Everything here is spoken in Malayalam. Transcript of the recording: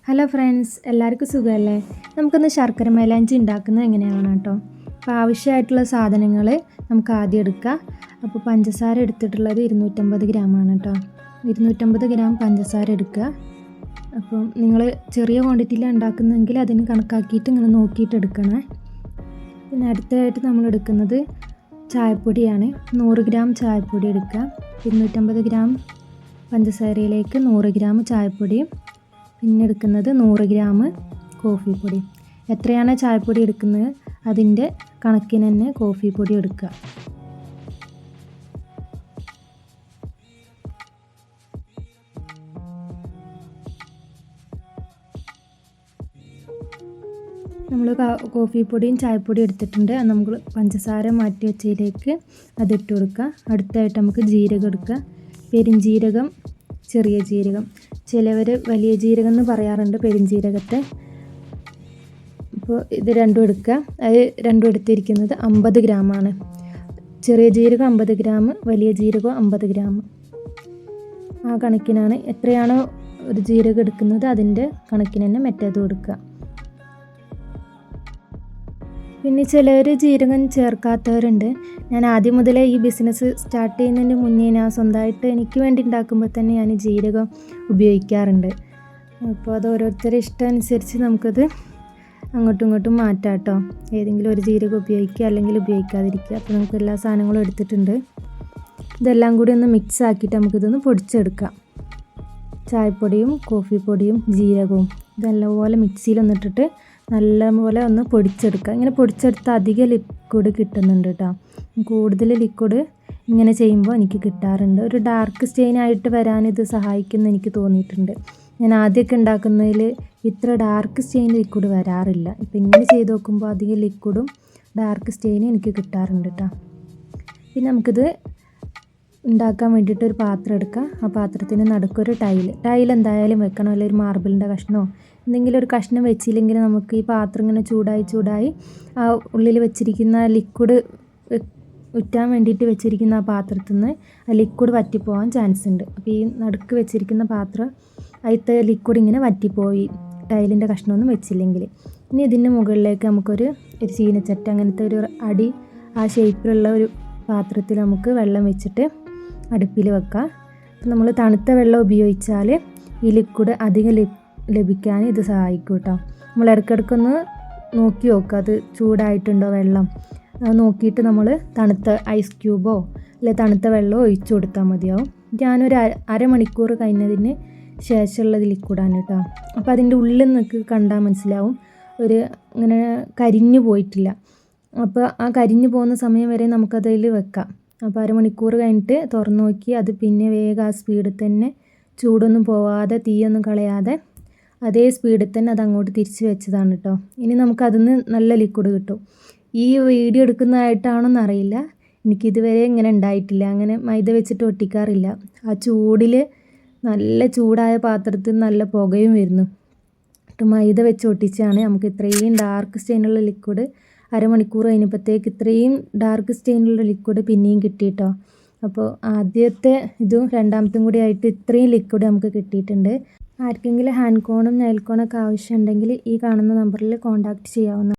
ഹലോ ഫ്രണ്ട്സ്, എല്ലാവർക്കും സുഖമല്ലേ? നമുക്കൊന്ന് ശർക്കര മൈലാഞ്ചി ഉണ്ടാക്കുന്നത് എങ്ങനെയാണ് കേട്ടോ. അപ്പോൾ ആവശ്യമായിട്ടുള്ള സാധനങ്ങൾ നമുക്ക് ആദ്യം എടുക്കാം. അപ്പോൾ പഞ്ചസാര എടുത്തിട്ടുള്ളത് 250 ഗ്രാമാണ് കേട്ടോ. 250 ഗ്രാം പഞ്ചസാര എടുക്കുക. അപ്പോൾ നിങ്ങൾ ചെറിയ ക്വാണ്ടിറ്റിയിലാണ് ഉണ്ടാക്കുന്നതെങ്കിൽ അതിന് കണക്കാക്കിയിട്ട് ഇങ്ങനെ നോക്കിയിട്ട് എടുക്കണേ. പിന്നെ അടുത്തതായിട്ട് നമ്മൾ എടുക്കുന്നത് ചായപ്പൊടിയാണ്. 100 ഗ്രാം ചായപ്പൊടി എടുക്കുക. 250 ഗ്രാം പഞ്ചസാരയിലേക്ക് 100 ഗ്രാം ചായപ്പൊടിയും പിന്നെ എടുക്കുന്നത് 100 ഗ്രാം കോഫി പൊടി. എത്രയാണ് ചായപ്പൊടി എടുക്കുന്നത് അതിൻ്റെ കണക്കിന് തന്നെ കോഫി പൊടി എടുക്കുക. നമ്മൾ കോഫി പൊടിയും ചായപ്പൊടിയും എടുത്തിട്ടുണ്ട്. നമുക്ക് പഞ്ചസാര മാറ്റി വെച്ചതിലേക്ക് അതിട്ട് കൊടുക്കുക. അടുത്തായിട്ട് നമുക്ക് ജീരകം എടുക്കുക. പെരുംജീരകം, ചെറിയ ജീരകം, ചിലവർ വലിയ ജീരകം എന്ന് പറയാറുണ്ട് പെരുംജീരകത്തെ. അപ്പോൾ ഇത് രണ്ടും എടുക്കുക. അത് രണ്ടും എടുത്തിരിക്കുന്നത് 50 ഗ്രാമാണ്. ചെറിയ ജീരകം 50 ഗ്രാം, വലിയ ജീരകം 50 ഗ്രാം. ആ കണക്കിനാണ്, എത്രയാണോ ഒരു ജീരകം എടുക്കുന്നത് അതിൻ്റെ കണക്കിന് തന്നെ മറ്റേതും എടുക്കുക. പിന്നെ ചിലർ ജീരകം ചേർക്കാത്തവരുണ്ട്. ഞാൻ ആദ്യം മുതലേ ഈ ബിസിനസ് സ്റ്റാർട്ട് ചെയ്യുന്നതിന് മുന്നേ ഞാൻ സ്വന്തമായിട്ട് എനിക്ക് വേണ്ടി ഉണ്ടാക്കുമ്പോൾ തന്നെ ഞാൻ ജീരകം ഉപയോഗിക്കാറുണ്ട്. അപ്പോൾ അത് ഓരോരുത്തരുടെ ഇഷ്ടം അനുസരിച്ച് നമുക്കത് അങ്ങോട്ടും ഇങ്ങോട്ടും മാറ്റാം കേട്ടോ. ഏതെങ്കിലും ഒരു ജീരകം ഉപയോഗിക്കുക അല്ലെങ്കിൽ ഉപയോഗിക്കാതിരിക്കുക. അപ്പോൾ നമുക്ക് എല്ലാ സാധനങ്ങളും എടുത്തിട്ടുണ്ട്. ഇതെല്ലാം കൂടി ഒന്ന് മിക്സ് ആക്കിയിട്ട് നമുക്കിതൊന്ന് പൊടിച്ചെടുക്കാം. ചായപ്പൊടിയും കോഫി പൊടിയും ജീരകവും ഇതെല്ലാം പോലെ മിക്സിയിലൊന്നിട്ടിട്ട് നല്ലപോലെ ഒന്ന് പൊടിച്ചെടുക്കുക. ഇങ്ങനെ പൊടിച്ചെടുത്താൽ അധികം ലിക്വിഡ് കിട്ടുന്നുണ്ട് കേട്ടോ. കൂടുതൽ ലിക്വിഡ് ഇങ്ങനെ ചെയ്യുമ്പോൾ എനിക്ക് കിട്ടാറുണ്ട്. ഒരു ഡാർക്ക് സ്റ്റെയിനായിട്ട് വരാൻ ഇത് സഹായിക്കുമെന്ന് എനിക്ക് തോന്നിയിട്ടുണ്ട്. ഞാൻ ആദ്യമൊക്കെ ഉണ്ടാക്കുന്നതിൽ ഇത്ര ഡാർക്ക് സ്റ്റെയിൻ ലിക്വിഡ് വരാറില്ല. ഇപ്പം ഇങ്ങനെ ചെയ്ത് നോക്കുമ്പോൾ അധികം ലിക്വിഡും ഡാർക്ക് സ്റ്റെയിനും എനിക്ക് കിട്ടാറുണ്ട് കേട്ടോ. പിന്നെ നമുക്കിത് ഉണ്ടാക്കാൻ വേണ്ടിയിട്ട് ഒരു പാത്രം എടുക്കുക. ആ പാത്രത്തിന് നടുക്കൊരു ടൈൽ എന്തായാലും വെക്കണം. അല്ലെങ്കിൽ ഒരു മാർബിളിൻ്റെ കഷ്ണമോ എന്തെങ്കിലും ഒരു കഷ്ണം വെച്ചില്ലെങ്കിൽ നമുക്ക് ഈ പാത്രം ഇങ്ങനെ ചൂടായി ആ ഉള്ളിൽ വെച്ചിരിക്കുന്ന ലിക്വിഡ് ഉറ്റാൻ വേണ്ടിയിട്ട് വെച്ചിരിക്കുന്ന ആ പാത്രത്തിൽ നിന്ന് ആ ലിക്വിഡ് വറ്റിപ്പോകാൻ ചാൻസ് ഉണ്ട്. അപ്പോൾ ഈ നടുക്ക് വെച്ചിരിക്കുന്ന പാത്രം അതിലത്തെ ലിക്വിഡ് ഇങ്ങനെ വറ്റിപ്പോയി ടൈലിൻ്റെ കഷ്ണമൊന്നും വെച്ചില്ലെങ്കിൽ. ഇനി ഇതിൻ്റെ മുകളിലേക്ക് നമുക്കൊരു ചീനച്ചട്ടി അങ്ങനത്തെ ഒരു അടി ആ ഷേപ്പിലുള്ള ഒരു പാത്രത്തിൽ നമുക്ക് വെള്ളം വെച്ചിട്ട് അടുപ്പിൽ വെക്കാം. അപ്പോൾ നമ്മൾ തണുത്ത വെള്ളം ഉപയോഗിച്ചാൽ ഈ ലിക്വിഡ് അധികം ലഭിക്കാൻ ഇത് സഹായിക്കും കേട്ടോ. നമ്മൾ ഇടയ്ക്കിടയ്ക്കൊന്ന് നോക്കി നോക്കുക അത് ചൂടായിട്ടുണ്ടോ വെള്ളം. അത് നോക്കിയിട്ട് നമ്മൾ തണുത്ത ഐസ് ക്യൂബോ അല്ലെങ്കിൽ തണുത്ത വെള്ളമോ ഒഴിച്ചു കൊടുത്താൽ മതിയാവും. ഞാനൊരു അരമണിക്കൂർ കഴിഞ്ഞതിന് ശേഷമുള്ളത് ലിക്വിഡാണ് കേട്ടോ. അപ്പോൾ അതിൻ്റെ ഉള്ളിൽ നിന്നൊക്കെ കണ്ടാൽ മനസ്സിലാവും ഒരു ഇങ്ങനെ കരിഞ്ഞു പോയിട്ടില്ല. അപ്പോൾ ആ കരിഞ്ഞു പോകുന്ന സമയം വരെ നമുക്കതിൽ വെക്കാം. അപ്പോൾ അരമണിക്കൂർ കഴിഞ്ഞിട്ട് തുറന്ന് നോക്കി അത് പിന്നെ വേഗം ആ സ്പീഡിൽ തന്നെ ചൂടൊന്നും പോവാതെ തീയൊന്നും കളയാതെ അതേ സ്പീഡിൽ തന്നെ അത് അങ്ങോട്ട് തിരിച്ച് വെച്ചതാണ് കേട്ടോ. ഇനി നമുക്കതിൽ നിന്ന് നല്ല ലിക്വിഡ് കിട്ടും. ഈ വീഡിയോ എടുക്കുന്നതായിട്ടാണോന്ന് അറിയില്ല, എനിക്കിതുവരെ ഇങ്ങനെ ഉണ്ടായിട്ടില്ല. അങ്ങനെ മൈദ വെച്ചിട്ട് ഒട്ടിക്കാറില്ല. ആ ചൂടിൽ നല്ല ചൂടായ പാത്രത്തിൽ നല്ല പുകയും വരുന്നു. മൈദ വെച്ച് ഒട്ടിച്ചാണ് നമുക്ക് ഇത്രയും ഡാർക്ക് സ്റ്റെയിനുള്ള ലിക്വിഡ് അരമണിക്കൂർ കഴിഞ്ഞപ്പോഴത്തേക്ക് ഇത്രയും ഡാർക്ക് സ്റ്റെയിനുള്ള ലിക്വിഡ് പിന്നെയും കിട്ടിയിട്ടോ. അപ്പോൾ ആദ്യത്തെ ഇതും രണ്ടാമത്തും കൂടി ആയിട്ട് ഇത്രയും ലിക്വിഡ് നമുക്ക് കിട്ടിയിട്ടുണ്ട്. ആർക്കെങ്കിലും ഹാൻഡ് കോണും നെയിൽ കോണൊക്കെ ആവശ്യമുണ്ടെങ്കിൽ ഈ കാണുന്ന നമ്പറിൽ കോൺടാക്റ്റ് ചെയ്യാവുന്ന